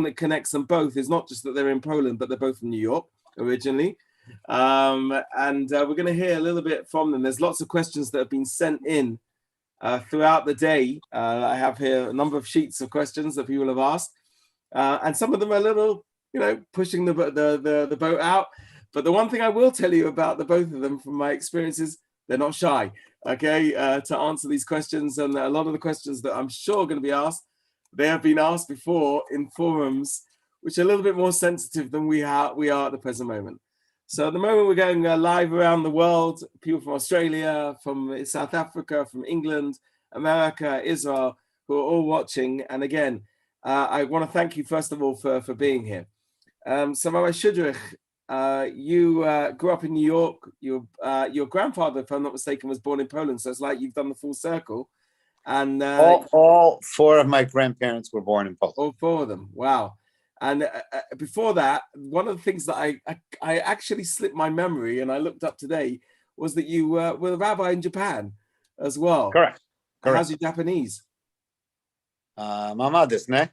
that connects them both is not just that they're in Poland, but they're both from New York originally. And we're going to hear a little bit from them. There's lots of questions that have been sent in throughout the day. I have here a number of sheets of questions that people have asked, and some of them are a little, pushing the boat out. But the one thing I will tell you about the both of them from my experience is they're not shy, okay, to answer these questions. And a lot of the questions that I'm sure are going to be asked, they have been asked before in forums which are a little bit more sensitive than we are at the present moment. So at the moment, we're going live around the world, people from Australia, from South Africa, from England, America, Israel, who are all watching. And again, I want to thank you, first of all, for being here. So Rabbi Schudrich, you grew up in New York. Your grandfather, if I'm not mistaken, was born in Poland. So it's like you've done the full circle. And all four of my grandparents were born in Poland. All four of them. Wow. And before that, one of the things that I actually slipped my memory, and I looked up today, was that you were a rabbi in Japan as well. Correct. How's your Japanese? Mama desu ne.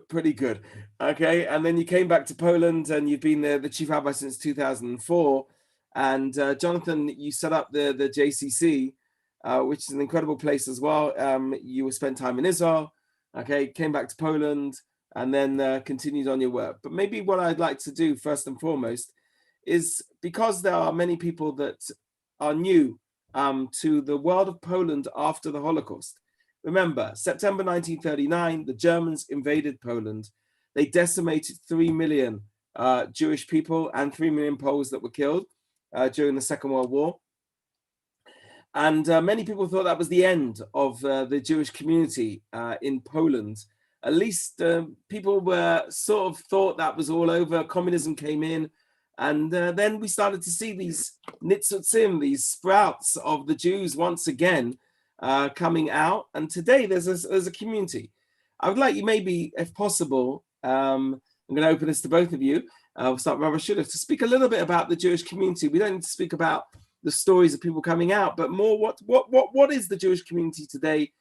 Pretty good. Okay. And then you came back to Poland, and you've been the chief rabbi since 2004. And Jonathan, you set up the JCC, which is an incredible place as well. You spent time in Israel. Okay. Came back to Poland. And then continued on your work. But maybe what I'd like to do first and foremost is, because there are many people that are new to the world of Poland after the Holocaust. Remember, September 1939, the Germans invaded Poland. They decimated 3 million Jewish people and 3 million Poles that were killed during the Second World War. And many people thought that was the end of the Jewish community in Poland. At least people were sort of thought that was all over. Communism came in, and then we started to see these nitzutzim, these sprouts of the Jews once again coming out. And today there's a community. I would like you, maybe, if possible, I'm going to open this to both of you. We'll start with Rabbi Schudrich, to speak a little bit about the Jewish community. We don't need to speak about the stories of people coming out, but more what is the Jewish community today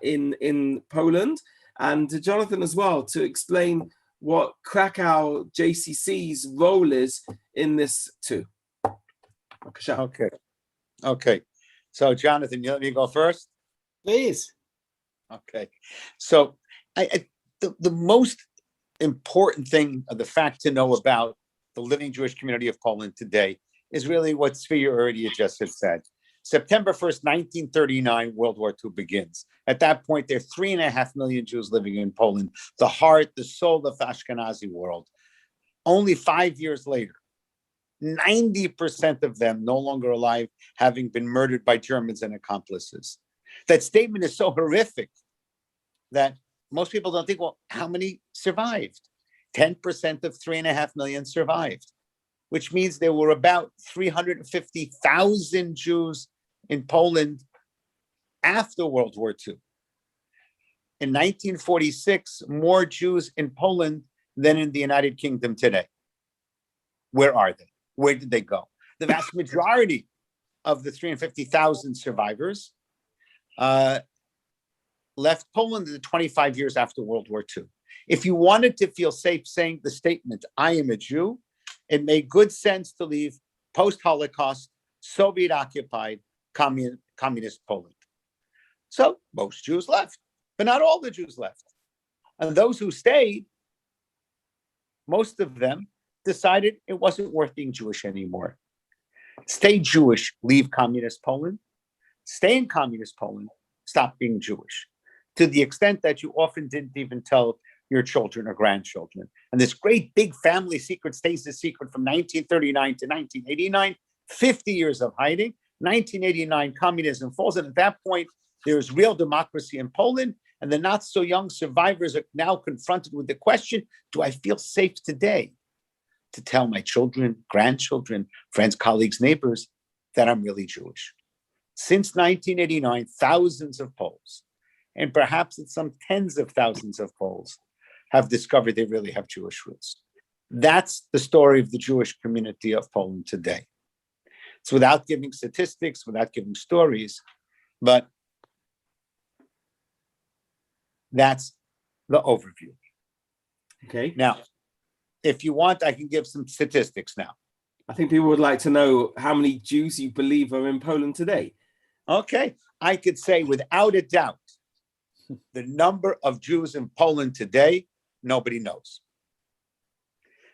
in Poland? And to Jonathan as well, to explain what Krakow JCC's role is in this too. Okay. So Jonathan, you let me go first? Please. Okay. So the most important thing, of the fact to know about the living Jewish community of Poland today is really what Tzvi already just had said. September 1st, 1939, World War II begins. At that point, there are 3.5 million Jews living in Poland, the heart, the soul of the Ashkenazi world. Only 5 years later, 90% of them no longer alive, having been murdered by Germans and accomplices. That statement is so horrific that most people don't think, well, how many survived? 10% of 3.5 million survived, which means there were about 350,000 Jews in Poland after World War II. In 1946, more Jews in Poland than in the United Kingdom today. Where are they? Where did they go? The vast majority of the 350,000 survivors left Poland in the 25 years after World War II. If you wanted to feel safe saying the statement, I am a Jew, it made good sense to leave post-Holocaust, Soviet-occupied, communist Poland. So most Jews left, but not all the Jews left. And those who stayed, most of them decided it wasn't worth being Jewish anymore. Stay Jewish, leave communist Poland. Stay in communist Poland, stop being Jewish. To the extent that you often didn't even tell your children or grandchildren. And this great big family secret stays a secret from 1939 to 1989, 50 years of hiding. 1989, communism falls. And at that point, there's real democracy in Poland. And the not so young survivors are now confronted with the question, do I feel safe today to tell my children, grandchildren, friends, colleagues, neighbors that I'm really Jewish? Since 1989, thousands of Poles, and perhaps it's some tens of thousands of Poles, have discovered they really have Jewish roots. That's the story of the Jewish community of Poland today. It's without giving statistics, without giving stories, but that's the overview. Okay. Now, if you want, I can give some statistics now. I think people would like to know how many Jews you believe are in Poland today. Okay. I could say without a doubt, the number of Jews in Poland today, nobody knows.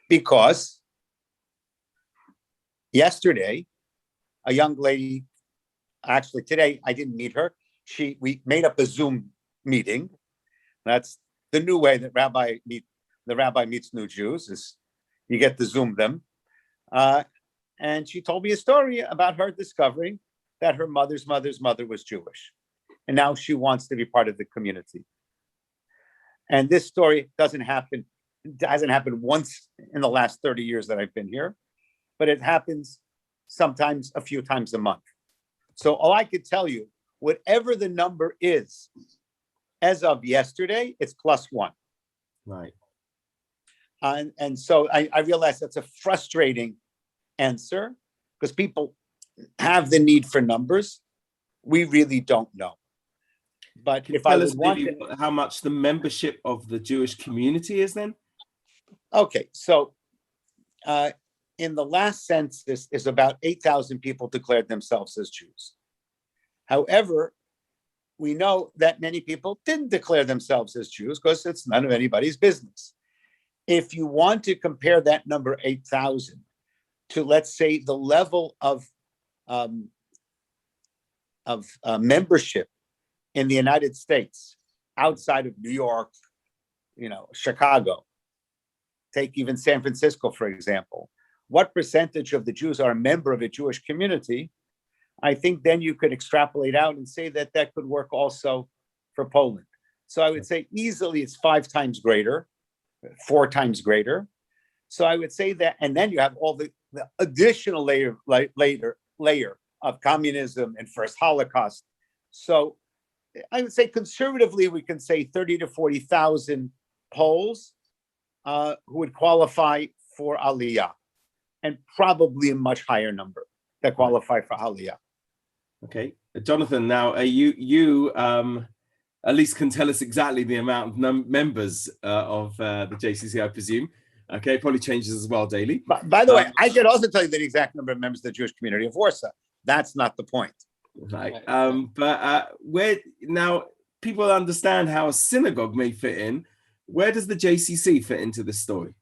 Because yesterday, a young lady, actually today, I didn't meet her. We made up a Zoom meeting. That's the new way that the rabbi meets new Jews, is you get to Zoom them. And she told me a story about her discovering that her mother's mother was Jewish. And now she wants to be part of the community. And this story hasn't happened once in the last 30 years that I've been here, but it happens sometimes a few times a month. So all I could tell you, whatever the number is, as of yesterday, it's +1. Right. And so I realize that's a frustrating answer because people have the need for numbers. We really don't know. But Can you if I tell would us want maybe how much the membership of the Jewish community is then? Okay, so in the last census, is about 8,000 people declared themselves as Jews. However, we know that many people didn't declare themselves as Jews because it's none of anybody's business. If you want to compare that number 8,000 to, let's say, the level of membership in the United States outside of New York, Chicago, take even San Francisco, for example, what percentage of the Jews are a member of a Jewish community? I think then you could extrapolate out and say that that could work also for Poland. So I would say easily it's 5 times greater, 4 times greater. So I would say that, and then you have all the additional layer of communism and first Holocaust. So I would say conservatively, we can say 30 to 40,000 Poles who would qualify for Aliyah, and probably a much higher number that qualify for Aliyah. Okay, Jonathan. Now, you at least can tell us exactly the amount of members of the JCC, I presume. Okay, probably changes as well daily. By the way, I could also tell you the exact number of members of the Jewish community of Warsaw. That's not the point. Right. But where now people understand how a synagogue may fit in, where does the JCC fit into this story?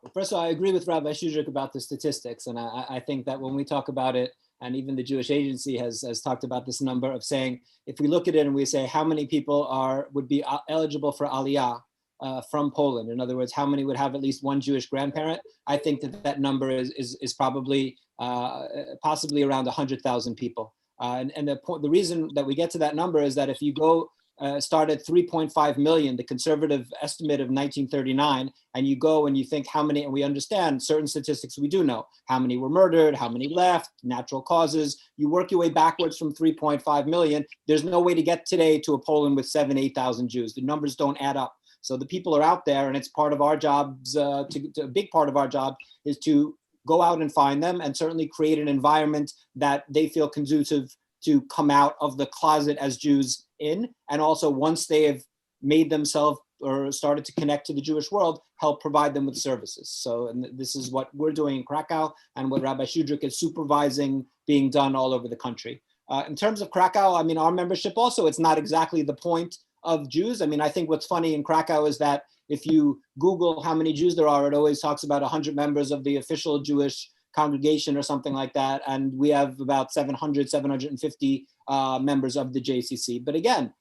Well, first of all, I agree with Rabbi Schudrich about the statistics. And I think that when we talk about it, and even the Jewish Agency has talked about this number of saying, if we look at it and we say how many people would be eligible for Aliyah from Poland, in other words, how many would have at least one Jewish grandparent, I think that number is probably possibly around 100,000 people. And the reason that we get to that number is that if you go start at 3.5 million, the conservative estimate of 1939, and you go and you think how many, and we understand certain statistics we do know, how many were murdered, how many left, natural causes, you work your way backwards from 3.5 million, there's no way to get today to a Poland with 8,000 Jews. The numbers don't add up. So the people are out there, and it's part of our jobs, a big part of our job is to go out and find them and certainly create an environment that they feel conducive to come out of the closet as Jews in, and also once they have made themselves or started to connect to the Jewish world, help provide them with services. So and this is what we're doing in Krakow and what Rabbi Schudrich is supervising being done all over the country. In terms of Krakow, I mean, our membership also, it's not exactly the point of Jews. I mean, I think what's funny in Krakow is that if you Google how many Jews there are, it always talks about 100 members of the official Jewish congregation or something like that. And we have about 750 members of the JCC. But again,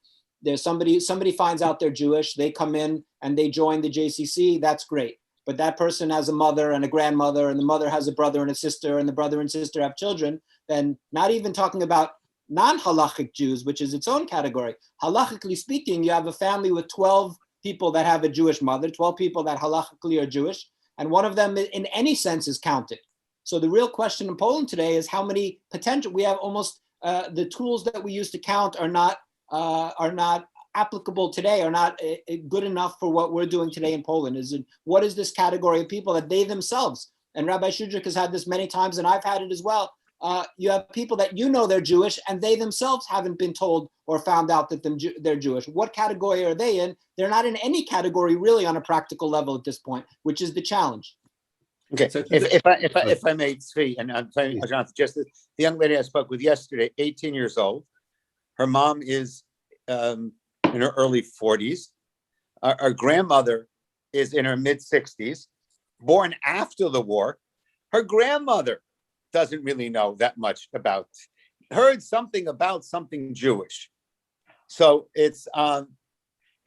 there's somebody finds out they're Jewish, they come in and they join the JCC, that's great. But that person has a mother and a grandmother, and the mother has a brother and a sister, and the brother and sister have children, then not even talking about non-halachic Jews, which is its own category. Halachically speaking, you have a family with 12 people that have a Jewish mother, 12 people that halachically are Jewish, and one of them in any sense is counted. So the real question in Poland today is how many potential, we have almost, the tools that we use to count are not applicable today, are not good enough for what we're doing today in Poland. What is this category of people that they themselves, and Rabbi Schudrich has had this many times and I've had it as well, you have people that they're Jewish and they themselves haven't been told or found out that they're Jewish. What category are they in? They're not in any category really on a practical level at this point, which is the challenge. Okay, so if I may, Tzvi, and I'm saying, Jonathan, just the young lady I spoke with yesterday, 18 years old. Her mom is in her early 40s. Our grandmother is in her mid 60s, born after the war. Her grandmother doesn't really know that much about, heard something about something Jewish. So it's already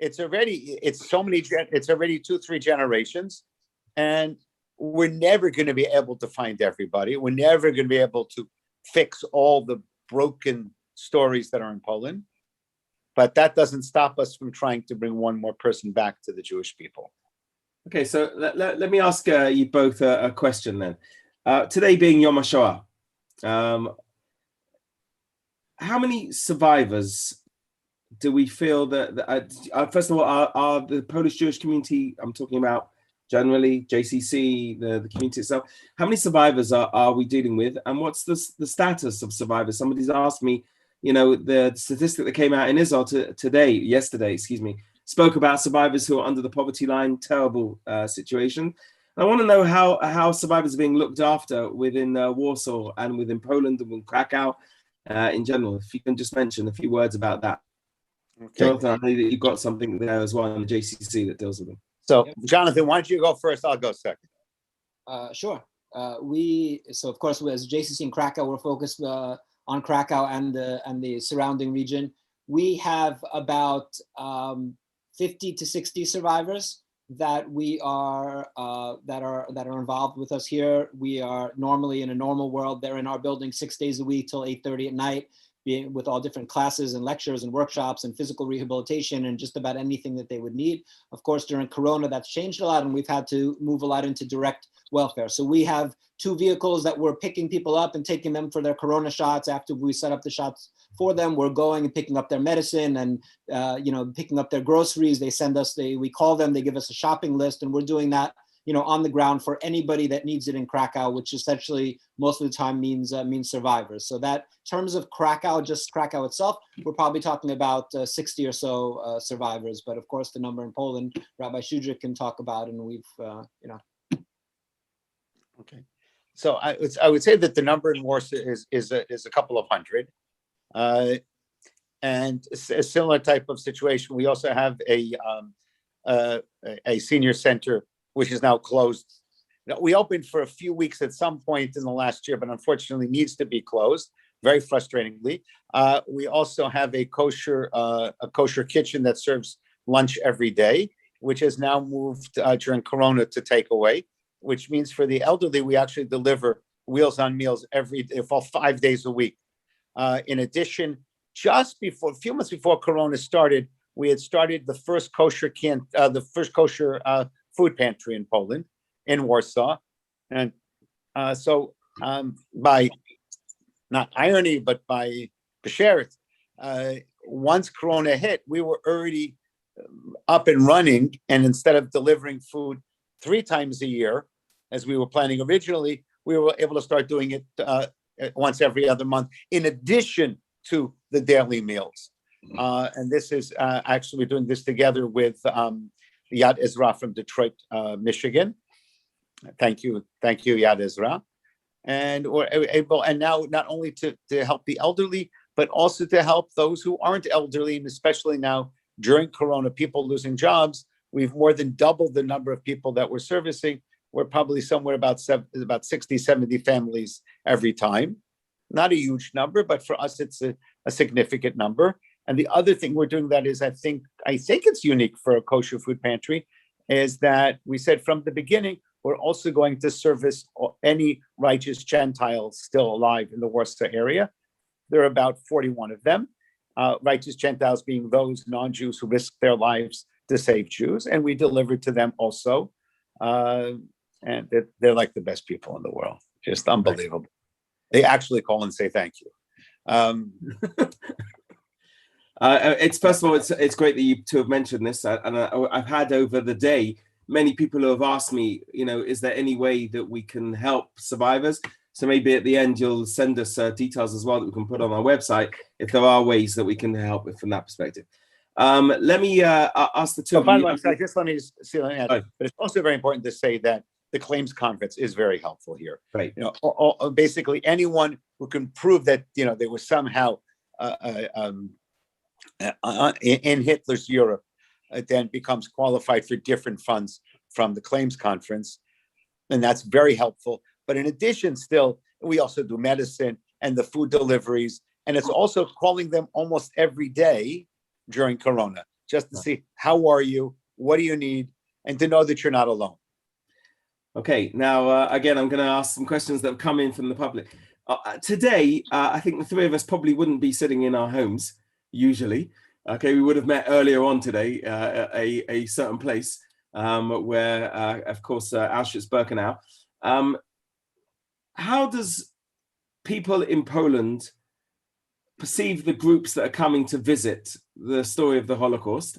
2-3 generations, and we're never going to be able to find everybody. We're never going to be able to fix all the broken stories that are in Poland. But that doesn't stop us from trying to bring one more person back to the Jewish people. Okay, so let me ask you both a question then. Today being Yom HaShoah, how many survivors do we feel that first of all, are the Polish Jewish community, I'm talking about generally, JCC, the community itself, how many survivors are we dealing with? And what's the status of survivors? Somebody's asked me, the statistic that came out in Israel yesterday, spoke about survivors who are under the poverty line, terrible situation. I want to know how survivors are being looked after within Warsaw and within Poland and within Krakow in general. If you can just mention a few words about that. Okay. Jonathan, I know that you've got something there as well in the JCC that deals with them. So, Jonathan, why don't you go first? I'll go second. Sure. So of course, as JCC in Krakow, we're focused on Krakow and the surrounding region. We have about 50 to 60 survivors that we are that are involved with us here. We are normally in a normal world. They're in our building 6 days a week till 8:30 at night, being with all different classes and lectures and workshops and physical rehabilitation and just about anything that they would need. Of course, during Corona, that's changed a lot, and we've had to move a lot into direct welfare. So we have 2 vehicles that we're picking people up and taking them for their Corona shots. After we set up the shots for them, we're going and picking up their medicine and picking up their groceries. They send us, we call them, they give us a shopping list, and we're doing that on the ground for anybody that needs it in Krakow, which essentially most of the time means survivors. So that in terms of Krakow, just Krakow itself, we're probably talking about 60 or so survivors. But of course, the number in Poland, Rabbi Schudrich can talk about, and we've, Okay, so I would say that the number in Warsaw is a couple of hundred, and a similar type of situation. We also have a senior center which is now closed. We opened for a few weeks at some point in the last year, but unfortunately needs to be closed, very frustratingly. We also have a kosher kitchen that serves lunch every day, which has now moved during Corona to takeaway, which means for the elderly, we actually deliver Wheels on Meals for 5 days a week. In addition, just a few months before Corona started, we had started the first kosher food pantry in Poland, in Warsaw. And so by, not irony, but by besheret, once Corona hit, we were already up and running. And instead of delivering food 3 times a year, as we were planning originally, we were able to start doing it once every other month, in addition to the daily meals. And this is actually doing this together with Yad Ezra from Detroit, Michigan. Thank you, Yad Ezra. And we're able, and now not only to help the elderly, but also to help those who aren't elderly, and especially now during Corona, people losing jobs. We've more than doubled the number of people that we're servicing. We're probably somewhere about 60, 70 families every time. Not a huge number, but for us, it's a significant number. And the other thing we're doing that is, I think it's unique for a kosher food pantry, is that we said from the beginning, we're also going to service any righteous Gentiles still alive in the Warsaw area. There are about 41 of them. Righteous Gentiles being those non-Jews who risk their lives to save Jews. And we deliver to them also. And they're like the best people in the world. Just unbelievable. They actually call and say thank you. It's first of all, it's great that you 2 have mentioned this, and I've had over the day many people who have asked me, is there any way that we can help survivors? So maybe at the end, you'll send us details as well that we can put on our website if there are ways that we can help with from that perspective. Let me ask the two So of by the you. way, sorry, just let me add, but it's also very important to say that the claims conference is very helpful here. Right. You know, basically anyone who can prove that, you know, they were somehow in Hitler's Europe, then becomes qualified for different funds from the claims conference. And that's very helpful. But in addition, still, we also do medicine and the food deliveries. And it's also calling them almost every day during Corona, just to see, how are you? What do you need? And to know that you're not alone. Okay, now, again, I'm going to ask some questions that have come in from the public. Today, I think the three of us probably wouldn't be sitting in our homes, usually. Okay, we would have met earlier on today at a certain place where, of course, Auschwitz-Birkenau. How does people in Poland perceive the groups that are coming to visit the story of the Holocaust?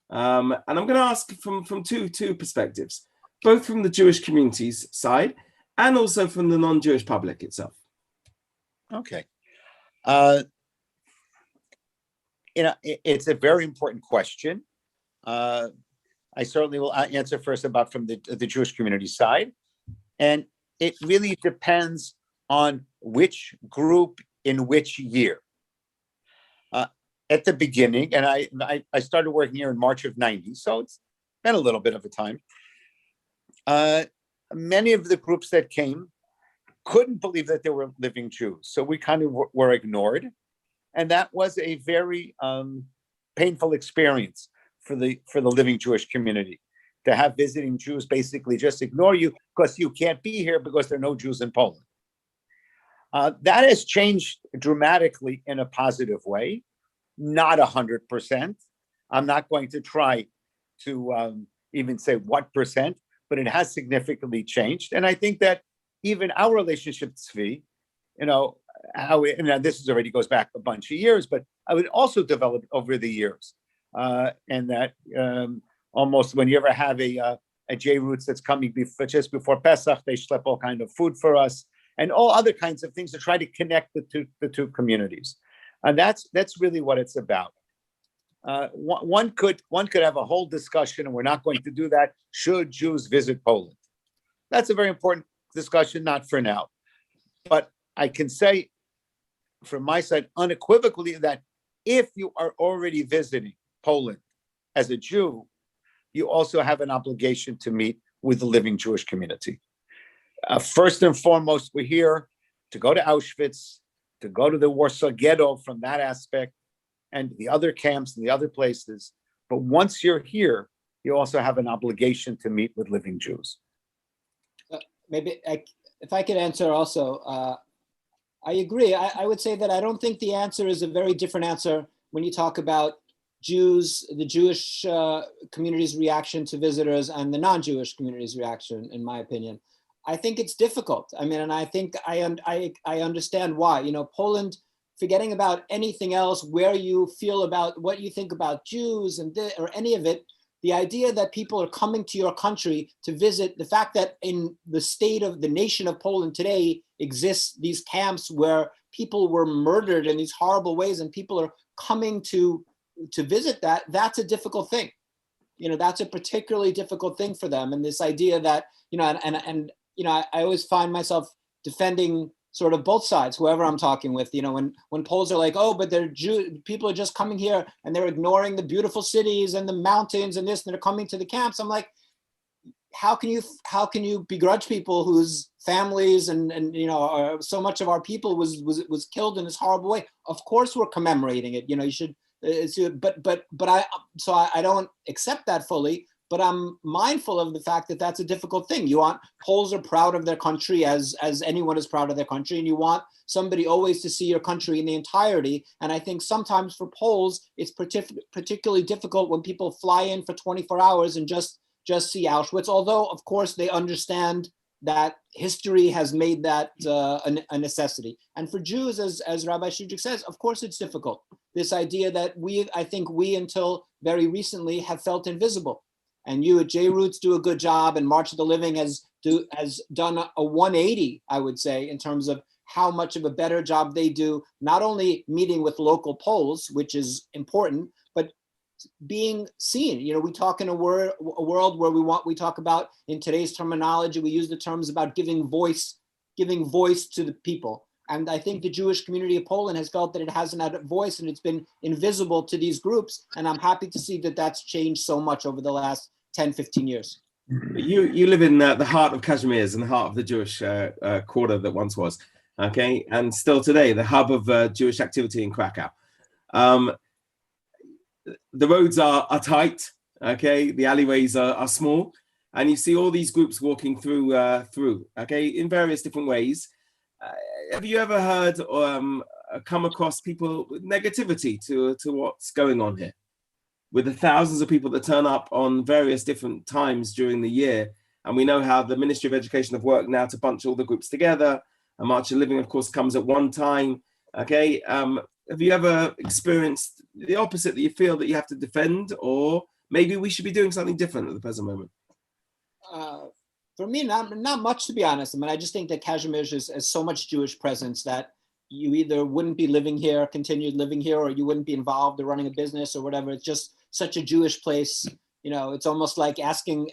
And I'm going to ask from two perspectives, both from the Jewish community's side and also from the non-Jewish public itself. Okay. You know, it's a very important question. I certainly will answer first about from the Jewish community side. And it really depends on which group in which year. At the beginning, and I started working here in March of '90, so it's been a little bit of a time. Many of the groups that came couldn't believe that there were living Jews, so we kind of were ignored, and that was a very painful experience for the living Jewish community, to have visiting Jews basically just ignore you because you can't be here because there are no Jews in Poland. That has changed dramatically in a positive way, not 100%. I'm not going to try to even say what percent, but it has significantly changed. And I think that even our relationship, Tzvi, you know, this is already goes back a bunch of years, but I would also develop over the years. And that almost when you ever have a JRoots that's coming just before Pesach, they schlep all kind of food for us and all other kinds of things to try to connect the two communities. And that's really what it's about. One could have a whole discussion, and we're not going to do that. Should Jews visit Poland? That's a very important discussion, not for now. But I can say from my side unequivocally that if you are already visiting Poland as a Jew, you also have an obligation to meet with the living Jewish community. First and foremost, we're here to go to Auschwitz, to go to the Warsaw Ghetto from that aspect, and the other camps and the other places. But once you're here, you also have an obligation to meet with living Jews. Maybe if I could answer also, I agree. I would say that I don't think the answer is a very different answer when you talk about Jews, the Jewish community's reaction to visitors and the non-Jewish community's reaction, in my opinion. I think it's difficult. I mean, and I think I understand why. You know, Poland, forgetting about anything else, where you feel about what you think about Jews or any of it, the idea that people are coming to your country to visit, the fact that in the state of the nation of Poland today exists these camps where people were murdered in these horrible ways and people are coming to visit that's a difficult thing. You know, that's a particularly difficult thing for them. And this idea that, you know, and you know, I always find myself defending sort of both sides, whoever I'm talking with, you know, when Poles are like, oh, but people are just coming here and they're ignoring the beautiful cities and the mountains and this, and they're coming to the camps. I'm like, how can you begrudge people whose families and you know, so much of our people was killed in this horrible way? Of course we're commemorating it. You know, you should, but I don't accept that fully. But I'm mindful of the fact that that's a difficult thing. Poles are proud of their country as anyone is proud of their country, and you want somebody always to see your country in the entirety. And I think sometimes for Poles, it's particularly difficult when people fly in for 24 hours and just see Auschwitz, although of course they understand that history has made that a necessity. And for Jews, as Rabbi Schudrich says, of course it's difficult. This idea that I think we until very recently have felt invisible. And you at JRoots do a good job, and March of the Living has has done a 180, I would say, in terms of how much of a better job they do, not only meeting with local Poles, which is important, but being seen. You know, we talk in a world where we talk about, in today's terminology, we use the terms about giving voice to the people. And I think the Jewish community of Poland has felt that it hasn't had a voice and it's been invisible to these groups. And I'm happy to see that that's changed so much over the last 10, 15 years. You live in the heart of Kazimierz and the heart of the Jewish quarter that once was, okay? And still today, the hub of Jewish activity in Krakow. The roads are tight, okay? The alleyways are small. And you see all these groups walking through, okay, in various different ways. Have you ever heard or come across people with negativity to what's going on here? With the thousands of people that turn up on various different times during the year. And we know how the Ministry of Education have worked now to bunch all the groups together. A March of Living, of course, comes at one time, okay? Have you ever experienced the opposite, that you feel that you have to defend, or maybe we should be doing something different at the present moment? For me, not much, to be honest. I mean, I just think that Kazimierz has so much Jewish presence that you either wouldn't be living here, continued living here, or you wouldn't be involved or running a business or whatever. It's just such a Jewish place. You know, it's almost like asking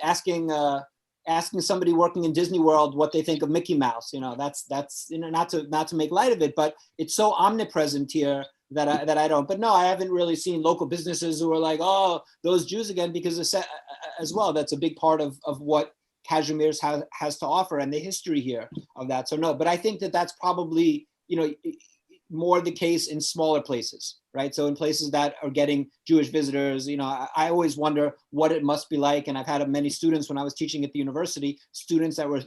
somebody working in Disney World what they think of Mickey Mouse. You know, that's you know, not to make light of it, but it's so omnipresent here that I don't. But no, I haven't really seen local businesses who are like, oh, those Jews again, because as well, that's a big part of what Kazimierz has to offer and the history here of that. So no, but I think that that's probably, you know, more the case in smaller places, right? So in places that are getting Jewish visitors, you know, I always wonder what it must be like. And I've had many students when I was teaching at the university, students that were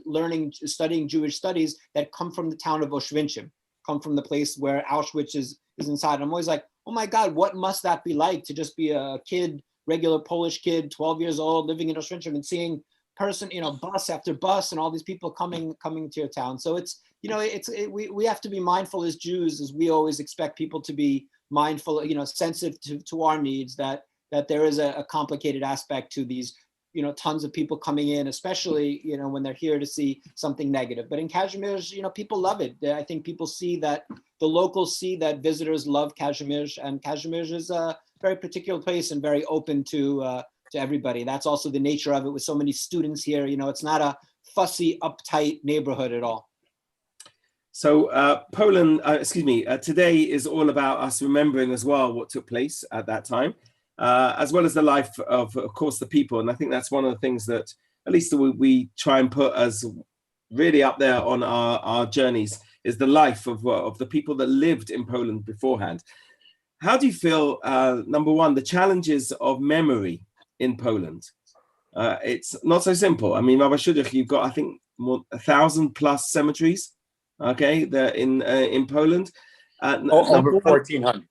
studying Jewish studies that come from the town of Oświęcim, come from the place where Auschwitz is inside. I'm always like, oh my God, what must that be like to just be a kid, regular Polish kid, 12 years old, living in Oświęcim and seeing person, you know, bus after bus and all these people coming to your town. So it's, you know, we have to be mindful as Jews, as we always expect people to be mindful, you know, sensitive to our needs, that there is a complicated aspect to these, you know, tons of people coming in, especially, you know, when they're here to see something negative. But in Kazimierz, you know, people love it. I think people see that, the locals see that visitors love Kazimierz, and Kazimierz is a very particular place and very open to everybody. That's also the nature of it with so many students here. You know, it's not a fussy, uptight neighborhood at all. So Poland, today is all about us remembering as well what took place at that time, as well as the life of course, the people. And I think that's one of the things that at least we try and put as really up there on our journeys, is the life of the people that lived in Poland beforehand. How do you feel, number one, the challenges of memory in Poland? It's not so simple. I mean, Rabbi Schudrich, you've got, I think, more 1,000+ cemeteries, okay, they're in Poland. Over 1,400.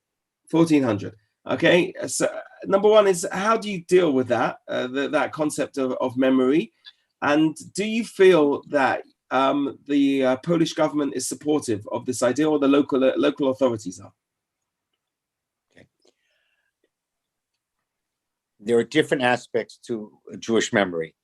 1,400. Okay, so number one is, how do you deal with that, that concept of memory? And do you feel that the Polish government is supportive of this idea, or the local authorities are? There are different aspects to Jewish memory.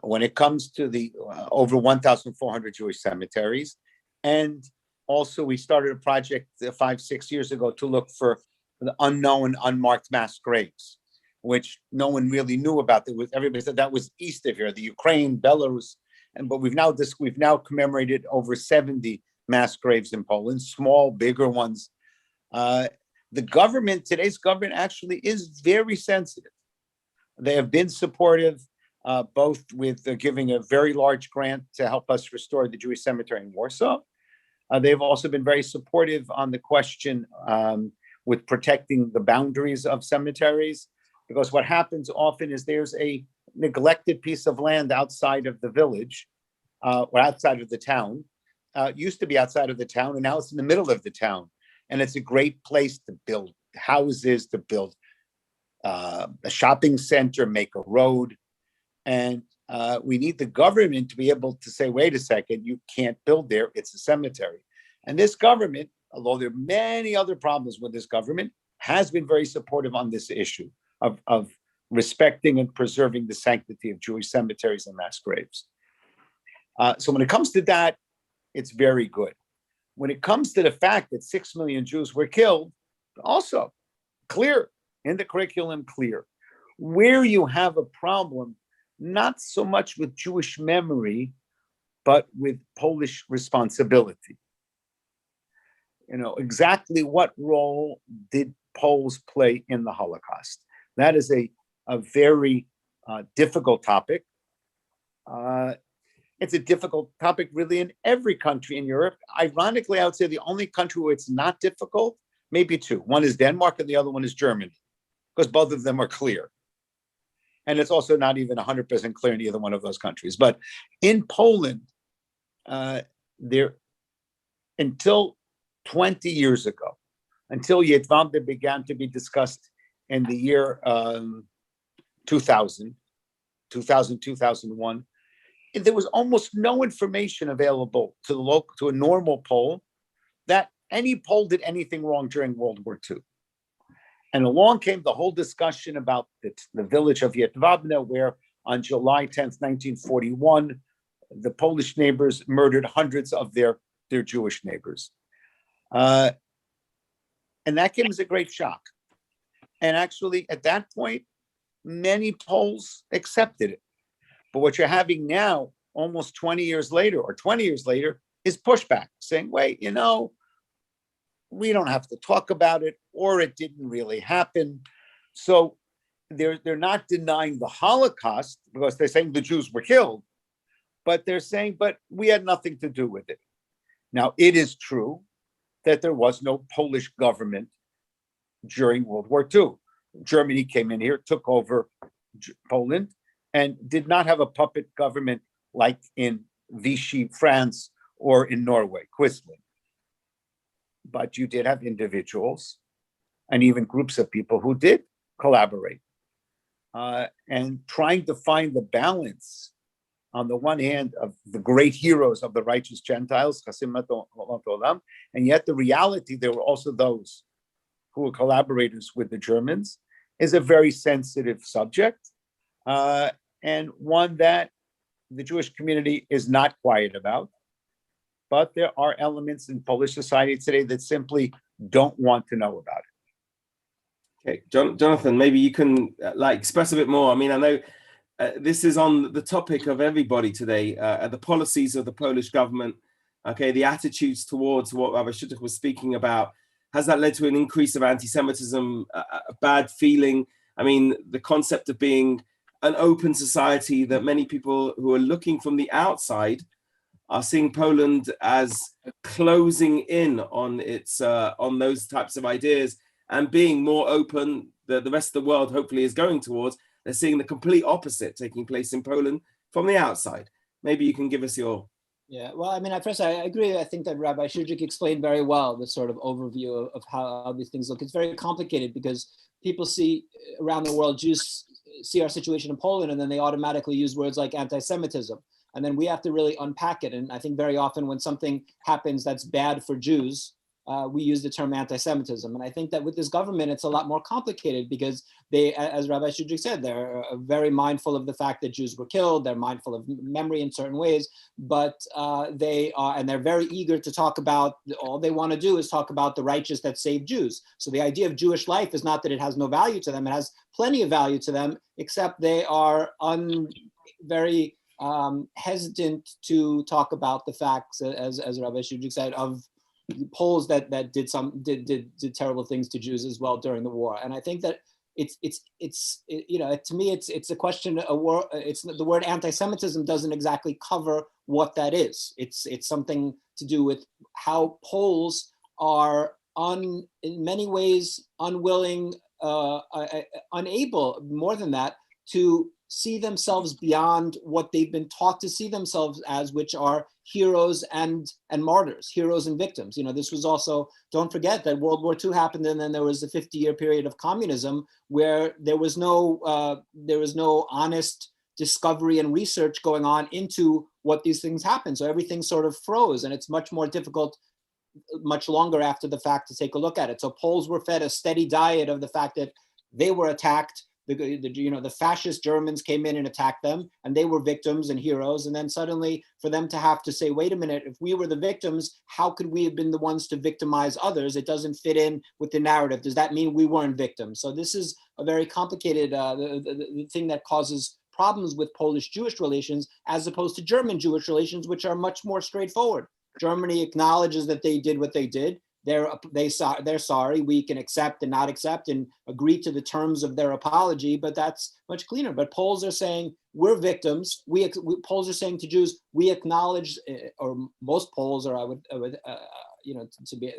When it comes to the over 1,400 Jewish cemeteries, and also we started a project 5-6 years ago to look for the unknown, unmarked mass graves, which no one really knew about. Everybody said that was east of here, the Ukraine, Belarus, but we've now commemorated over 70 mass graves in Poland, small, bigger ones. Today's government actually is very sensitive. They have been supportive, both with giving a very large grant to help us restore the Jewish cemetery in Warsaw. They've also been very supportive on the question with protecting the boundaries of cemeteries, because what happens often is there's a neglected piece of land outside of the village, or outside of the town. It used to be outside of the town, and now it's in the middle of the town. And it's a great place to build houses, to build a shopping center, make a road. And we need the government to be able to say, wait a second, you can't build there, it's a cemetery. And this government, although there are many other problems with this government, has been very supportive on this issue of respecting and preserving the sanctity of Jewish cemeteries and mass graves. So when it comes to that, it's very good. When it comes to the fact that 6 million Jews were killed, also clear in the curriculum, clear. Where you have a problem, not so much with Jewish memory, but with Polish responsibility. Exactly what role did Poles play in the Holocaust? That is a very difficult topic. It's a difficult topic really in every country in Europe. Ironically, I would say the only country where it's not difficult, maybe two. One is Denmark and the other one is Germany, because both of them are clear. And it's also not even 100% clear in either one of those countries. But in Poland, until 20 years ago, until Jedwabne began to be discussed in the year 2000, 2001, there was almost no information available to a normal Pole that any Pole did anything wrong during World War II. And along came the whole discussion about the village of Jedwabne, where on July 10th, 1941, the Polish neighbors murdered hundreds of their Jewish neighbors. And that came as a great shock. And actually, at that point, many Poles accepted it. But what you're having now, almost 20 years later, is pushback, saying, wait, we don't have to talk about it, or it didn't really happen. So they're not denying the Holocaust because they're saying the Jews were killed, but they're saying, but we had nothing to do with it. Now, it is true that there was no Polish government during World War II. Germany came in here, took over Poland, and did not have a puppet government like in Vichy, France, or in Norway, Quisling. But you did have individuals and even groups of people who did collaborate. And trying to find the balance, on the one hand, of the great heroes of the righteous Gentiles, and yet the reality, there were also those who were collaborators with the Germans, is a very sensitive subject, and one that the Jewish community is not quiet about. But there are elements in Polish society today that simply don't want to know about it. Okay, Jonathan, maybe you can express a bit more. I mean, I know this is on the topic of everybody today, the policies of the Polish government, okay, the attitudes towards what Rabbi Schudrich was speaking about. Has that led to an increase of anti-Semitism, a bad feeling? I mean, the concept of being an open society, that many people who are looking from the outside are seeing Poland as closing in on its on those types of ideas and being more open. The rest of the world hopefully is going towards. They're seeing the complete opposite taking place in Poland from the outside. Maybe you can give us your. Yeah, well, I mean, at first I agree. I think that Rabbi Schudrich explained very well the sort of overview of how these things look. It's very complicated because people see around the world, Jews see our situation in Poland, and then they automatically use words like anti-Semitism. And then we have to really unpack it. And I think very often when something happens that's bad for Jews, we use the term anti-Semitism. And I think that with this government, it's a lot more complicated because they, as Rabbi Schudrich said, they're very mindful of the fact that Jews were killed. They're mindful of memory in certain ways, but they're very eager to talk about, all they want to do is talk about the righteous that saved Jews. So the idea of Jewish life is not that it has no value to them. It has plenty of value to them, except they are very hesitant to talk about the facts, as Rabbi Schudrich said, of Poles that did terrible things to Jews as well during the war. And I think that to me it's a question of war. It's the word anti-Semitism doesn't exactly cover what that is. It's something to do with how Poles are in many ways unwilling, unable, more than that, to see themselves beyond what they've been taught to see themselves as, which are heroes and martyrs, heroes and victims. This was also, don't forget that World War II happened, and then there was a 50-year period of communism where there was no honest discovery and research going on into what these things happen. So everything sort of froze, and it's much more difficult, much longer after the fact, to take a look at it. So Poles were fed a steady diet of the fact that they were attacked, the fascist Germans came in and attacked them, and they were victims and heroes. And then suddenly for them to have to say, wait a minute, if we were the victims, how could we have been the ones to victimize others? It doesn't fit in with the narrative. Does that mean we weren't victims? So this is a very complicated the thing that causes problems with Polish-Jewish relations as opposed to German-Jewish relations, which are much more straightforward. Germany acknowledges that they did what they did. They're sorry. We can accept and not accept and agree to the terms of their apology, but that's much cleaner. But Poles are saying we're victims. Poles are saying to Jews, we acknowledge, or most Poles, or I would to be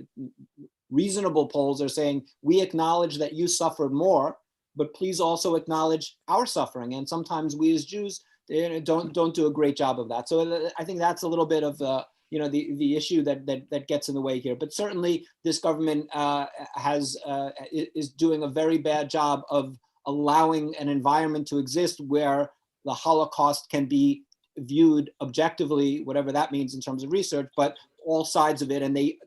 reasonable Poles are saying we acknowledge that you suffered more, but please also acknowledge our suffering. And sometimes we as Jews don't do a great job of that. So I think that's a little bit of the issue that gets in the way here. But certainly this government is doing a very bad job of allowing an environment to exist where the Holocaust can be viewed objectively, whatever that means in terms of research, but all sides of it. And they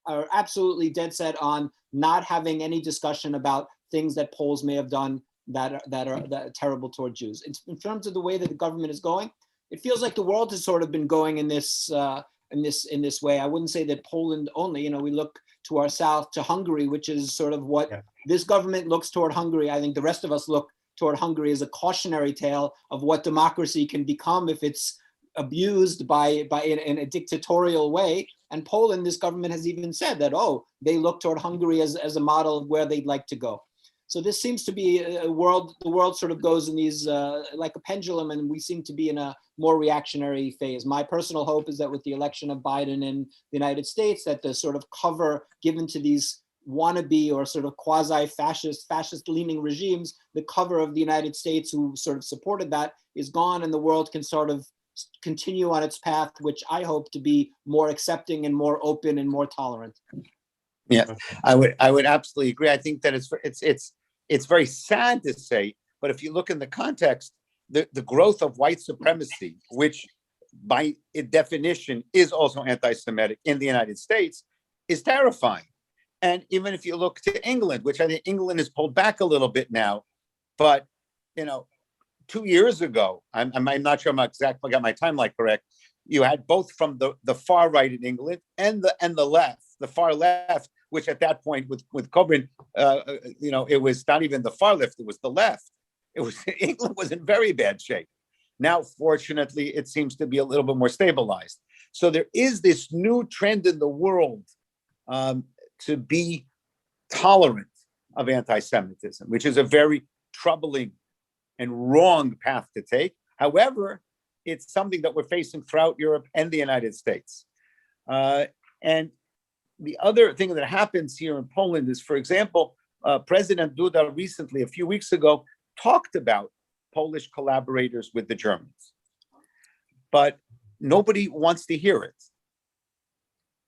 are absolutely dead set on not having any discussion about things that Poles may have done that are terrible toward Jews. In terms of the way that the government is going, it feels like the world has sort of been going in this way. I wouldn't say that Poland only. We look to our south, to Hungary, which is sort of what this government looks toward Hungary. I think the rest of us look toward Hungary as a cautionary tale of what democracy can become if it's abused in a dictatorial way. And Poland, this government has even said that, they look toward Hungary as a model of where they'd like to go. So this seems to be the world sort of goes in these, like a pendulum, and we seem to be in a more reactionary phase. My personal hope is that with the election of Biden in the United States, that the sort of cover given to these wannabe or sort of fascist leaning regimes, the cover of the United States who sort of supported that is gone, and the world can sort of continue on its path, which I hope to be more accepting and more open and more tolerant. Yeah, I would absolutely agree. I think that it's very sad to say, but if you look in the context, the growth of white supremacy, which by definition is also anti-Semitic in the United States, is terrifying. And even if you look to England, which I think England has pulled back a little bit now, but 2 years ago, I'm not sure I'm exactly got my timeline correct. You had both from the far right in England and the left, the far left, which at that point with Corbyn, it was not even the far left; it was the left. England was in very bad shape. Now, fortunately, it seems to be a little bit more stabilized. So there is this new trend in the world to be tolerant of anti-Semitism, which is a very troubling and wrong path to take. However, it's something that we're facing throughout Europe and the United States. And the other thing that happens here in Poland is, for example, President Duda recently, a few weeks ago, talked about Polish collaborators with the Germans. But nobody wants to hear it.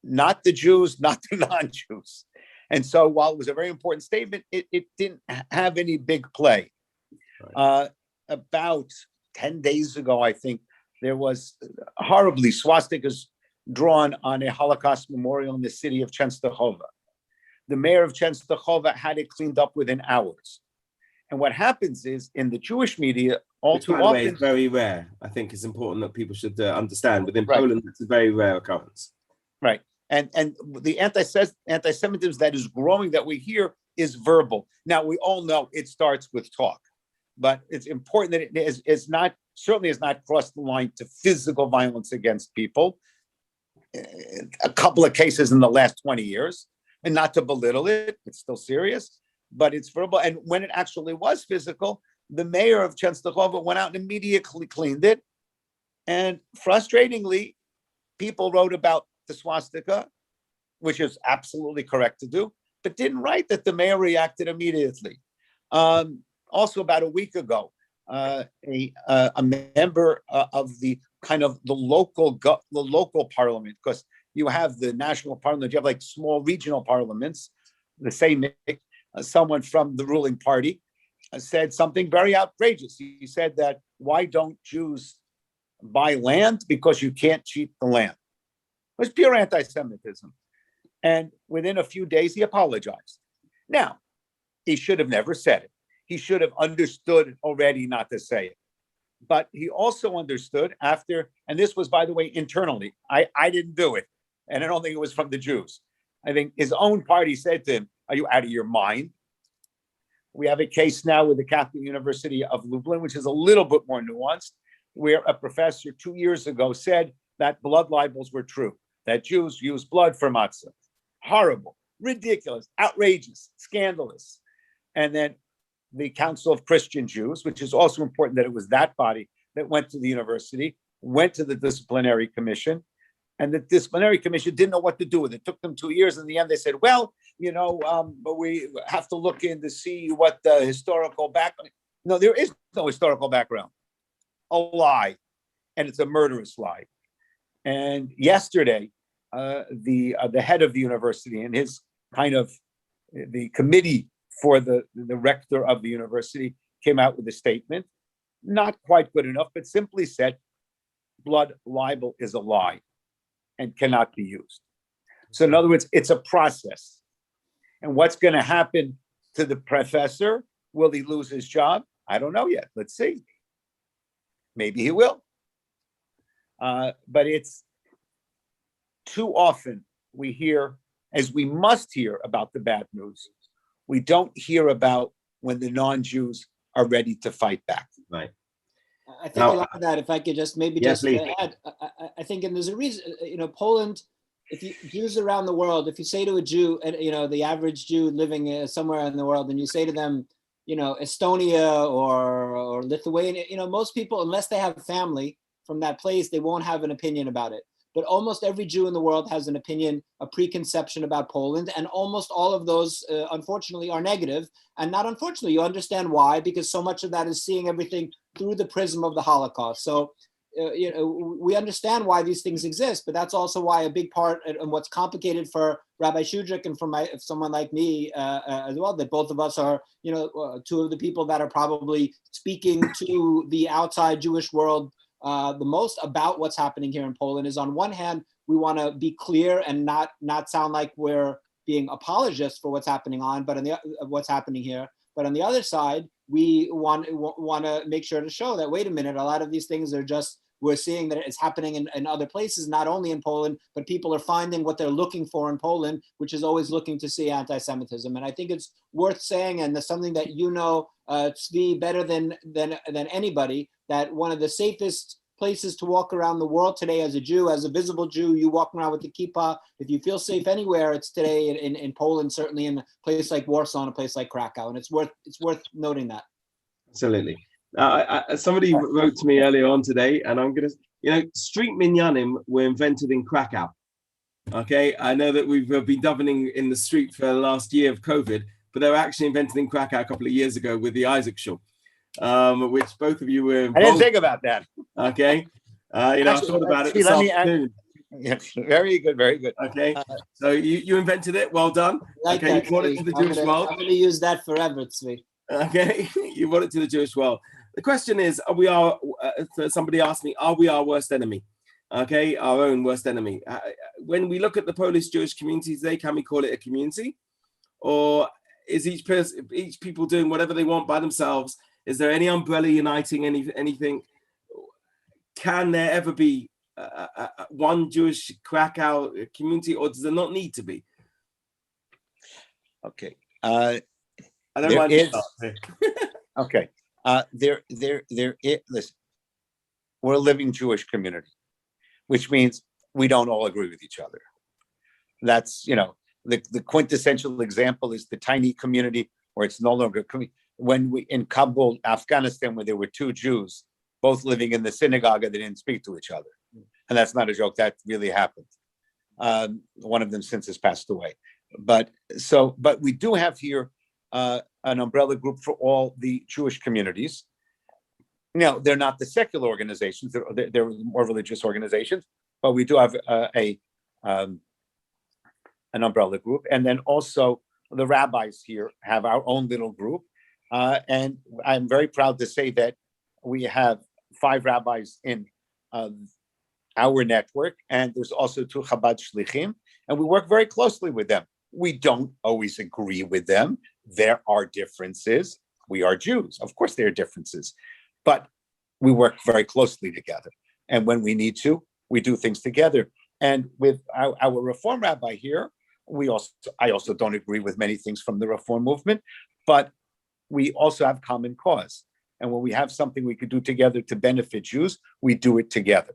Not the Jews, not the non-Jews. And so while it was a very important statement, it didn't have any big play. Right. About 10 days ago, I think, there was horribly swastikas drawn on a Holocaust memorial in the city of Częstochowa. The mayor of Częstochowa had it cleaned up within hours. And what happens is, in the Jewish media, all too often... It's very rare. I think it's important that people should understand. Within Poland, it's a very rare occurrence. Right. And the anti-Semitism that is growing that we hear is verbal. Now, we all know it starts with talk. But it's important that it is not, certainly has not crossed the line to physical violence against people. A couple of cases in the last 20 years, and not to belittle it, it's still serious, but it's verbal. And when it actually was physical, the mayor of Częstochowa went out and immediately cleaned it. And frustratingly, people wrote about the swastika, which is absolutely correct to do, but didn't write that the mayor reacted immediately. Also, about a week ago, a member of the kind of the local parliament, because you have the national parliament, you have like small regional parliaments, the same, someone from the ruling party said something very outrageous. He said that, why don't Jews buy land? Because you can't cheat the land. It was pure anti-Semitism. And within a few days, he apologized. Now, he should have never said it. he should have understood already not to say it. But he also understood after, and this was, by the way, internally. I didn't do it. And I don't think it was from the Jews. I think his own party said to him, are you out of your mind? We have a case now with the Catholic University of Lublin, which is a little bit more nuanced, where a professor 2 years ago said that blood libels were true, that Jews use blood for matzah. Horrible, ridiculous, outrageous, scandalous. And then the Council of Christian Jews, which is also important that it was that body that went to the university, went to the disciplinary commission, and the disciplinary commission didn't know what to do with it. It took them 2 years. In the end, they said, well, but we have to look in to see what the historical background. No, there is no historical background. A lie. And it's a murderous lie. And yesterday, the head of the university and his kind of the committee for the rector of the university came out with a statement, not quite good enough, but simply said, blood libel is a lie and cannot be used. So in other words, it's a process. And what's going to happen to the professor? Will he lose his job? I don't know yet. Let's see. Maybe he will. But it's too often we hear, as we must hear about the bad news, we don't hear about when the non-Jews are ready to fight back. Right. I think a lot of that, if I could just maybe just add, I think, and there's a reason, Poland, if you Jews around the world, if you say to a Jew, the average Jew living somewhere in the world, and you say to them, Estonia or Lithuania, most people, unless they have family from that place, they won't have an opinion about it. But almost every Jew in the world has an opinion, a preconception about Poland, and almost all of those, unfortunately, are negative. And not unfortunately, you understand why, because so much of that is seeing everything through the prism of the Holocaust. So, we understand why these things exist, but that's also why a big part, and what's complicated for Rabbi Schudrich and for someone like me as well, that both of us are, two of the people that are probably speaking to the outside Jewish world the most about what's happening here in Poland, is on one hand, we want to be clear and not sound like we're being apologists for what's happening what's happening here. But on the other side, we want to make sure to show that, wait a minute, a lot of these things are just, we're seeing that it's happening in other places, not only in Poland, but people are finding what they're looking for in Poland, which is always looking to see anti-Semitism. And I think it's worth saying, and that's something that Tzvi, better than anybody, that one of the safest places to walk around the world today as a Jew, as a visible Jew, you walk around with the kippah. If you feel safe anywhere, it's today in Poland, certainly in a place like Warsaw and a place like Krakow. And it's worth noting that. Absolutely. Somebody wrote to me earlier on today, and I'm going to, street minyanim were invented in Krakow. Okay, I know that we've been davening in the street for the last year of COVID, but they were actually invented in Krakow a couple of years ago with the Isaac Shul, which both of you were involved. I didn't think about that. Okay, actually, I thought about it this afternoon. Yes, very good, very good. Okay, so you invented it. Well done. Like okay, that, you brought it to the Jewish world. I'm going to use that forever, Tzvi. Okay, you brought it to the Jewish world. The question is, somebody asked me, are we our worst enemy? Okay, our own worst enemy. When we look at the Polish Jewish community today, can we call it a community? Or is each people doing whatever they want by themselves? Is there any umbrella uniting anything? Can there ever be one Jewish Krakow community, or does there not need to be? Okay. I don't mind. Okay. There is, listen, we're a living Jewish community, which means we don't all agree with each other. That's, the quintessential example is the tiny community where it's no longer, when we, in Kabul, Afghanistan, where there were two Jews, both living in the synagogue, they didn't speak to each other. And that's not a joke, that really happened. One of them since has passed away. But we do have here an umbrella group for all the Jewish communities. Now, they're not the secular organizations, they're more religious organizations, but we do have an umbrella group. And then also the rabbis here have our own little group. And I'm very proud to say that we have 5 rabbis in our network, and there's also 2 Chabad Shlichim, and we work very closely with them. We don't always agree with them. There are differences. we are Jews. Of course, there are differences, but we work very closely together. And when we need to, we do things together. And with our Reform rabbi here, I also don't agree with many things from the Reform movement, but we also have common cause. And when we have something we could do together to benefit Jews, we do it together.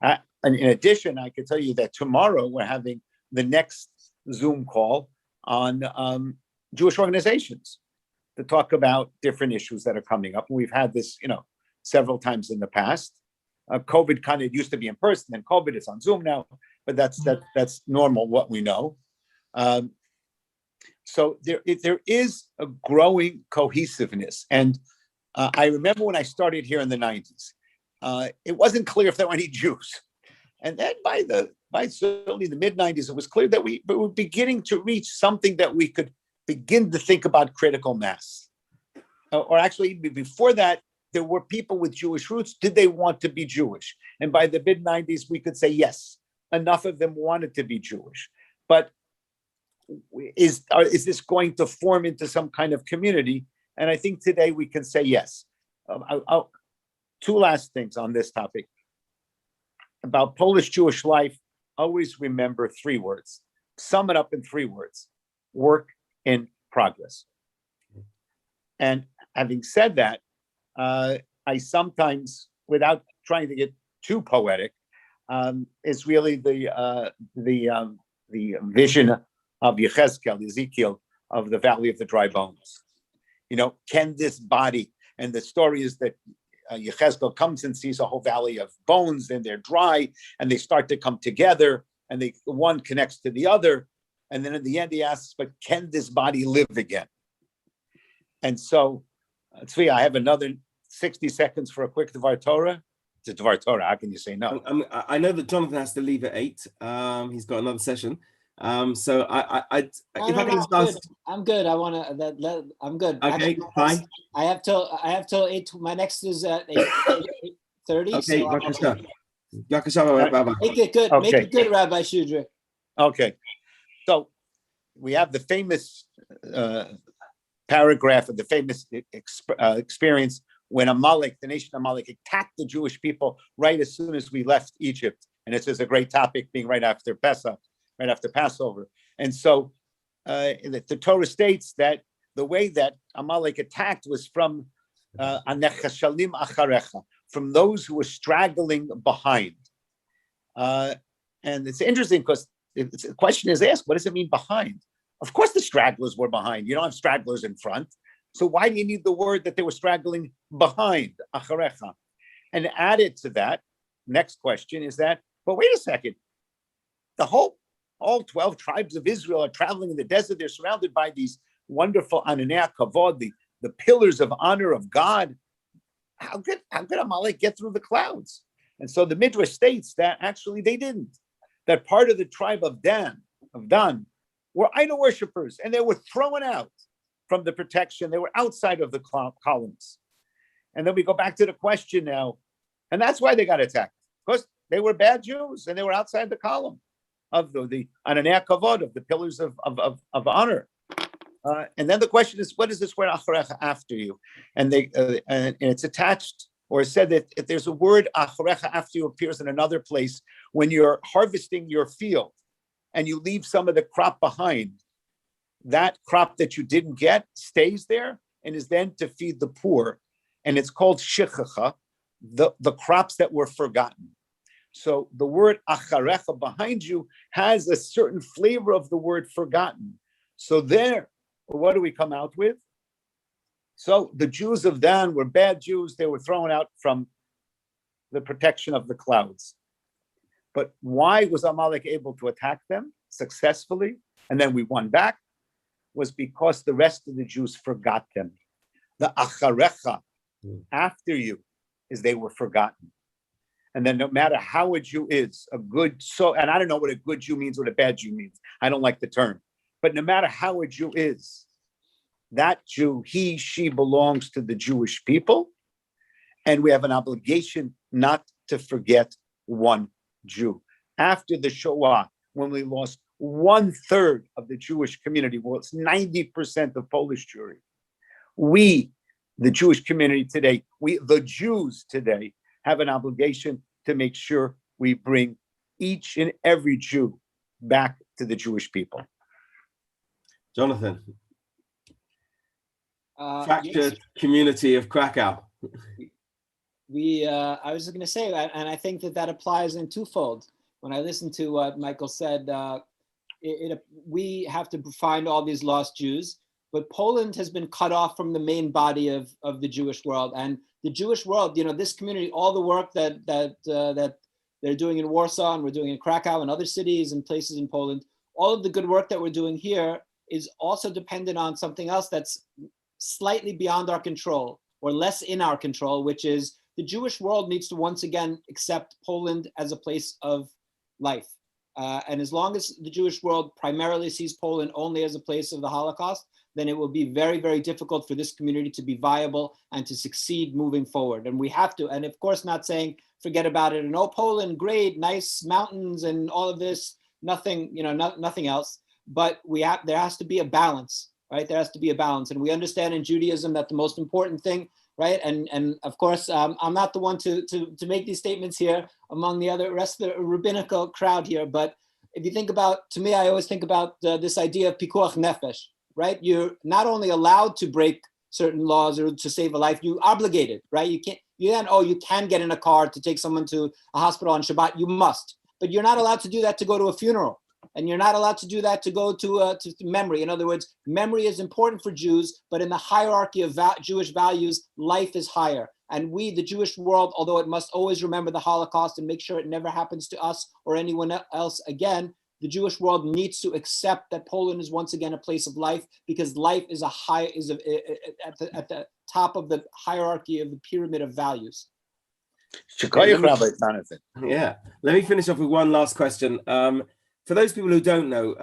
And in addition, I can tell you that tomorrow we're having the next Zoom call on Jewish organizations to talk about different issues that are coming up. We've had this, several times in the past. COVID kind of used to be in person, then COVID is on Zoom now, but that's normal, what we know. So there is a growing cohesiveness. And I remember when I started here in the 90s, it wasn't clear if there were any Jews. And then by certainly the mid-90s, it was clear that we were beginning to reach something that we could begin to think about critical mass. Or actually, before that, there were people with Jewish roots. Did they want to be Jewish? And by the mid-90s, we could say, yes, enough of them wanted to be Jewish. But is this going to form into some kind of community? And I think today we can say yes. Two last things on this topic. About Polish Jewish life, always remember three words. Sum it up in three words. Work in progress. And having said that, I sometimes, without trying to get too poetic, it's really the vision of Ezekiel of the Valley of the Dry Bones. Can this body, and the story is that Yechezkel comes and sees a whole valley of bones, and they're dry, and they start to come together, and one connects to the other, and then in the end he asks, but can this body live again? And so, Tzvi, I have another 60 seconds for a quick Dvar Torah. It's a Dvar Torah, how can you say no? I know that Jonathan has to leave at 8. He's got another session. So I'm good. I want to. I'm good. Okay, actually, fine. I have till 8. My next is at 8:30. Okay, so Rabbi. Make it good. Okay. Make it good, Rabbi Schudrich. Okay. So we have the famous paragraph of the famous experience when Amalek, the nation of Amalek, attacked the Jewish people right as soon as we left Egypt. And this is a great topic, being right after Pesach, right after Passover. And so the Torah states that the way that Amalek attacked was from Anechashalim acharecha, from those who were straggling behind. And it's interesting because the question is asked, what does it mean behind? Of course the stragglers were behind. You don't have stragglers in front. So why do you need the word that they were straggling behind, acharecha? And added to that, next question is that, but wait a second, all 12 tribes of Israel are traveling in the desert. They're surrounded by these wonderful ananei kavod, the pillars of honor of God. How could Amalek get through the clouds? And so the Midrash states that actually they didn't. That part of the tribe of Dan were idol worshippers, and they were thrown out from the protection. They were outside of the columns. And then we go back to the question now, and that's why they got attacked, because they were bad Jews and they were outside the column of the ananei kavod, of the pillars of honor. And then the question is, what is this word acharecha, after you? And it's attached, or said that if there's a word acharecha, after you, appears in another place when you're harvesting your field and you leave some of the crop behind. That crop that you didn't get stays there and is then to feed the poor. And it's called shichacha, the crops that were forgotten. So the word acharecha, behind you, has a certain flavor of the word forgotten. So there, what do we come out with? So the Jews of Dan were bad Jews. They were thrown out from the protection of the clouds. But why was Amalek able to attack them successfully? And then we won back, was because the rest of the Jews forgot them. The acharecha, after you, is they were forgotten. And then no matter how a Jew is, and I don't know what a good Jew means, what a bad Jew means. I don't like the term. But no matter how a Jew is, that Jew, he, she belongs to the Jewish people. And we have an obligation not to forget one Jew. After the Shoah, when we lost 1/3 of the Jewish community, well, it's 90% of Polish Jewry. We, the Jewish community today, the Jews today, have an obligation to make sure we bring each and every Jew back to the Jewish people. Jonathan, fractured Yes, community of Krakow. I was going to say, and I think that applies in twofold. When I listened to what Michael said, we have to find all these lost Jews, but Poland has been cut off from the main body of the Jewish world. And the Jewish world, this community, all the work that they're doing in Warsaw and we're doing in Krakow and other cities and places in Poland, all of the good work that we're doing here is also dependent on something else that's slightly beyond our control or less in our control, which is the Jewish world needs to once again accept Poland as a place of life. And as long as the Jewish world primarily sees Poland only as a place of the Holocaust, then it will be very, very difficult for this community to be viable and to succeed moving forward. And we have to, and of course not saying, forget about it, and oh, Poland, great, nice mountains and all of this, nothing, nothing else. But there has to be a balance, right? There has to be a balance. And we understand in Judaism that the most important thing, right? And of course, I'm not the one to make these statements here among the rest of the rabbinical crowd here. But if you think about, to me, I always think about this idea of pikuach nefesh, right? You're not only allowed to break certain laws or to save a life, you obligated, right? You can get in a car to take someone to a hospital on Shabbat, you must. But you're not allowed to do that to go to a funeral. And you're not allowed to do that to go to memory. In other words, memory is important for Jews, but in the hierarchy of Jewish values, life is higher. And we, the Jewish world, although it must always remember the Holocaust and make sure it never happens to us or anyone else again, the Jewish world needs to accept that Poland is once again a place of life, because life is at the top of the hierarchy of the pyramid of values. Yeah, let me finish off with one last question. For those people who don't know,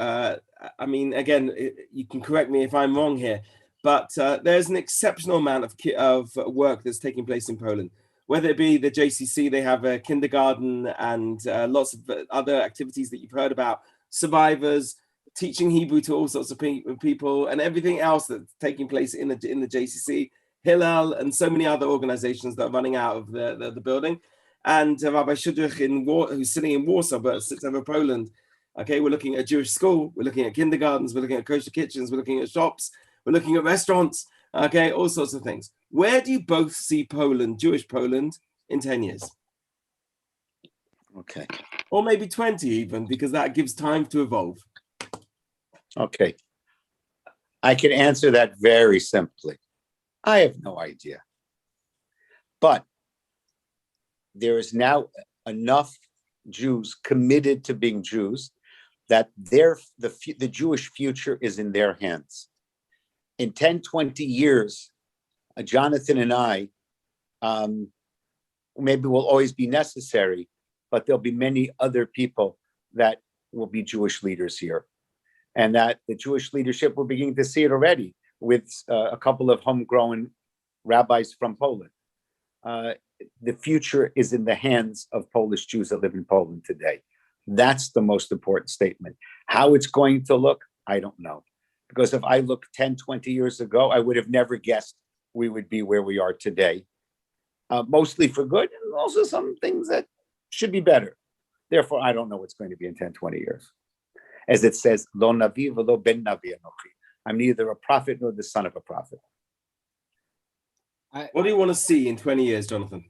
I mean, again, you can correct me if I'm wrong here, but there's an exceptional amount of work that's taking place in Poland. Whether it be the JCC, they have a kindergarten and lots of other activities that you've heard about, survivors, teaching Hebrew to all sorts of people, and everything else that's taking place in the JCC, Hillel, and so many other organizations that are running out of the building. And Rabbi Schudrich, who's sitting in Warsaw, but sits over Poland. Okay, we're looking at a Jewish school, we're looking at kindergartens, we're looking at kosher kitchens, we're looking at shops, we're looking at restaurants, okay, all sorts of things. Where do you both see Poland, Jewish Poland, in 10 years? Okay. Or maybe 20 even, because that gives time to evolve. Okay. I can answer that very simply. I have no idea. But there is now enough Jews committed to being Jews that the Jewish future is in their hands. In 10, 20 years, Jonathan and I maybe will always be necessary, but there'll be many other people that will be Jewish leaders here. And that the Jewish leadership, we're beginning to see it already with a couple of homegrown rabbis from Poland. The future is in the hands of Polish Jews that live in Poland today. That's the most important statement. How it's going to look, I don't know. Because if I looked 10, 20 years ago, I would have never guessed we would be where we are today. Mostly for good, and also some things that should be better. Therefore, I don't know what's going to be in 10, 20 years. As it says, Lo navi v'lo ben navi anochi. I'm neither a prophet nor the son of a prophet. What do you want to see in 20 years, Jonathan?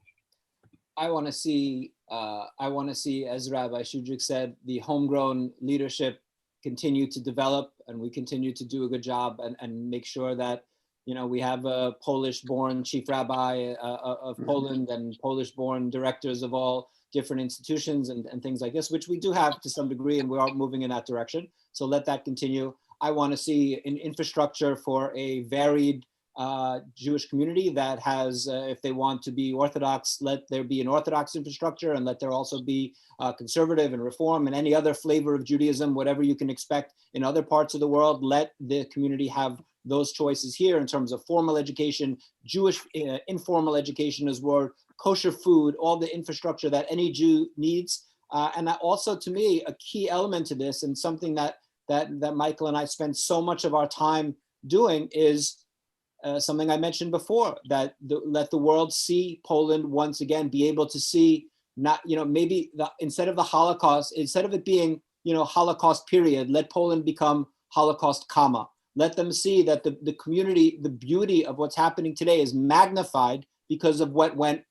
I want to see, as Rabbi Schudrich said, the homegrown leadership continue to develop, and we continue to do a good job and make sure that, we have a Polish-born chief rabbi of Poland and Polish-born directors of all different institutions and things like this, which we do have to some degree, and we are moving in that direction. So let that continue. I want to see an infrastructure for a varied Jewish community that has, if they want to be Orthodox, let there be an Orthodox infrastructure, and let there also be conservative and reform and any other flavor of Judaism, whatever you can expect in other parts of the world. Let the community have those choices here in terms of formal education, Jewish informal education as well, kosher food, all the infrastructure that any Jew needs. And that also, to me, a key element to this, and something that Michael and I spend so much of our time doing, is something I mentioned before, that let the world see Poland once again, be able to see not, maybe instead of the Holocaust, instead of it being, Holocaust period, let Poland become Holocaust comma. Let them see that the community, the beauty of what's happening today is magnified because of what went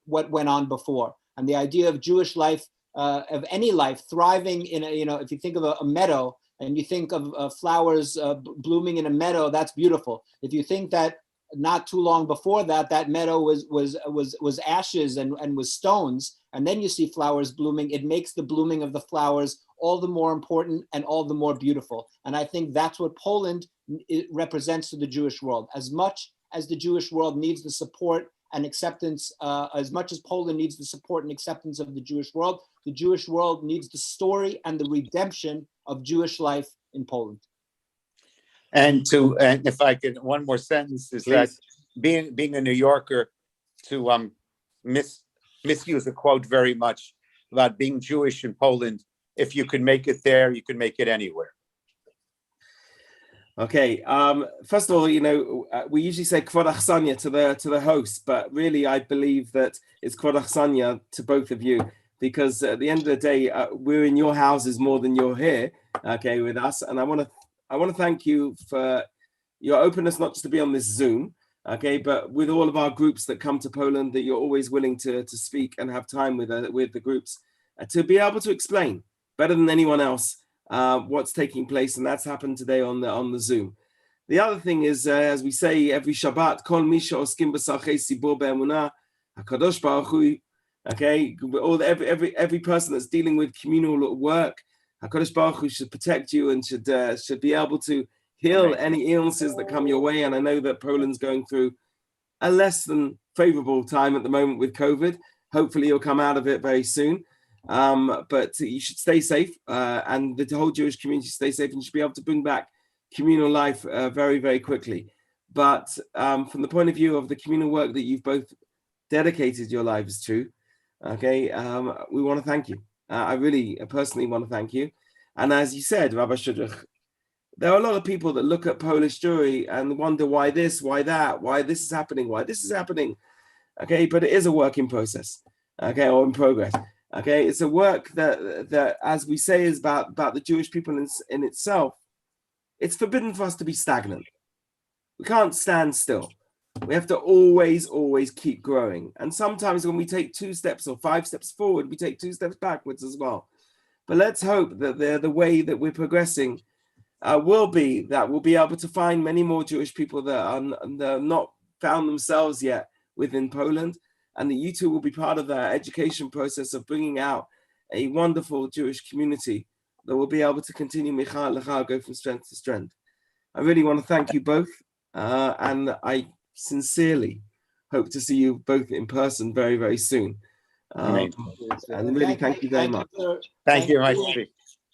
on before. And the idea of Jewish life, of any life, thriving in if you think of a meadow and you think of flowers blooming in a meadow, that's beautiful. If you think that not too long before that meadow was ashes and was stones, and then you see flowers blooming, it makes the blooming of the flowers all the more important and all the more beautiful. And I think that's what Poland represents to the Jewish world. As much as the Jewish world needs the support and acceptance, as much as Poland needs the support and acceptance of the Jewish world needs the story and the redemption of Jewish life in Poland. And if I could, one more sentence is Please. That being a New Yorker, to misuse a quote very much about being Jewish in Poland, if you can make it there, you can make it anywhere. Okay. First of all, we usually say Kvod Achsanya to the host, but really I believe that it's Kvod Achsanya to both of you, because at the end of the day, we're in your houses more than you're here, okay, with us. And I want to thank you for your openness, not just to be on this Zoom, okay, but with all of our groups that come to Poland, that you're always willing to speak and have time with the groups, to be able to explain better than anyone else what's taking place, and that's happened today on the Zoom. The other thing is, as we say every Shabbat, Kol Misha Oskim B'Sarchei Sibur Be'emunah, HaKadosh Baruch Hu, okay, every person that's dealing with communal work, HaKadosh Baruch Hu should protect you and should be able to heal any illnesses that come your way. And I know that Poland's going through a less than favorable time at the moment with COVID. Hopefully you'll come out of it very soon. But you should stay safe, and the whole Jewish community stay safe, and you should be able to bring back communal life very, very quickly. But from the point of view of the communal work that you've both dedicated your lives to, okay, we want to thank you. I really personally want to thank you. And as you said, Rabbi Schudrich, there are a lot of people that look at Polish Jewry and wonder why this, why that, why this is happening, why this is happening. Okay, but it is a work in process, okay, or in progress. Okay, it's a work that as we say, is about the Jewish people in itself. It's forbidden for us to be stagnant. We can't stand still. We have to always keep growing. And sometimes when we take 2 steps or 5 steps forward, we take 2 steps backwards as well. But let's hope that the way that we're progressing will be that we'll be able to find many more Jewish people that are not found themselves yet within Poland, and that you two will be part of that education process of bringing out a wonderful Jewish community that will be able to continue Michal Lechal, go from strength to strength. I really want to thank you both, and I sincerely hope to see you both in person very, very soon. And really thank you very much. Thank you, Maestri.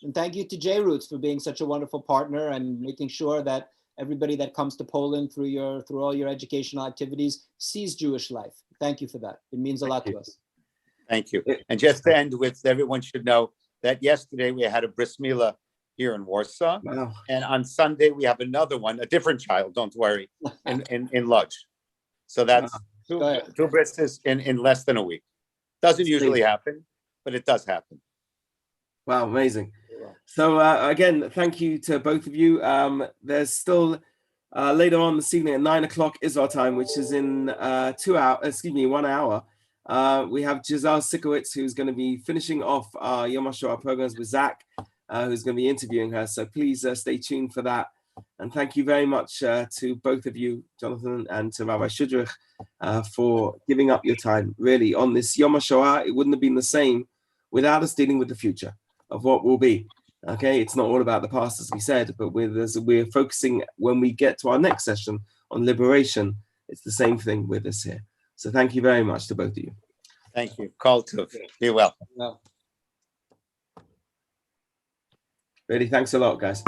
And thank you to JRoots for being such a wonderful partner and making sure that everybody that comes to Poland through all your educational activities sees Jewish life. Thank you for that. It means a lot to us. Thank you. And just to end with, everyone should know that yesterday we had a bris milah here in Warsaw. Wow. And on Sunday we have another one, a different child, don't worry, in Lodz. So that's two brises in less than a week. Doesn't usually happen, but it does happen. Wow, amazing. So again, thank you to both of you. There's still later on this evening at 9 o'clock Israel time, which is in 1 hour. We have Giselle Sikowitz, who's going to be finishing off our Yom HaShoah programs with Zach, who's going to be interviewing her. So please stay tuned for that. And thank you very much to both of you, Jonathan, and to Rabbi Schudrich, for giving up your time. Really, on this Yom HaShoah, it wouldn't have been the same without us dealing with the future of what will be. Okay, it's not all about the past, as we said, but we're focusing when we get to our next session on liberation. It's the same thing with us here. So thank you very much to both of you. Thank you. Kol tov. Be well. Really, thanks a lot, guys.